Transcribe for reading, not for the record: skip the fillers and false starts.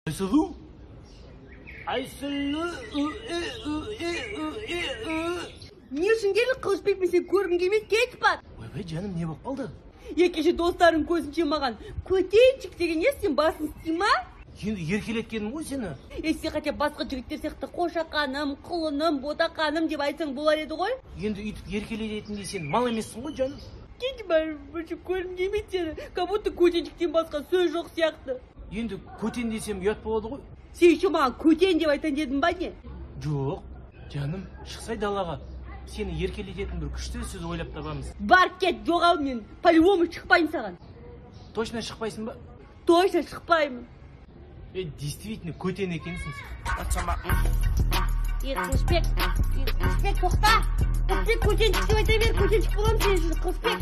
Айсұлу? Айсұлу? Не үшін келдің Қылышбек, мен сені көргім келмейді, кетіп бар. Ойбай, жаным, не болып қалды? Екінші достарың көзінше маған көтенчик деген не, сен басын істей ма? Енді еркелеткенім ғой сені. Сен хотя басқа жігіттер сияқты қошақаным, құлыным, ботақаным деп айтсаң болар еді ғой? Енді үйтіп еркелететіндей сен мал емессің ғой, жаным. Кетіп бар, көргім келмейді сені. Как будто көтенчиктен басқа сөз жоқ сияқты. Енді көтен десем ұят болады ғой. Сен еще маған көтен деп айтан дедің ба не? Жоқ, жаным, шықсай далаға. Сені еркелететін бір күшті сөз ойлап табамыз. Бар кет, жоғал, мен по-любому шықпаймын саған. Точно шықпайсың ба? Точно шықпаймын. Действительно көтен екенсің. Қылышбек, тоқта. Қылышбек, көтенчик деп айта бер, көтенчик боламын сен үшін, Қылышбек.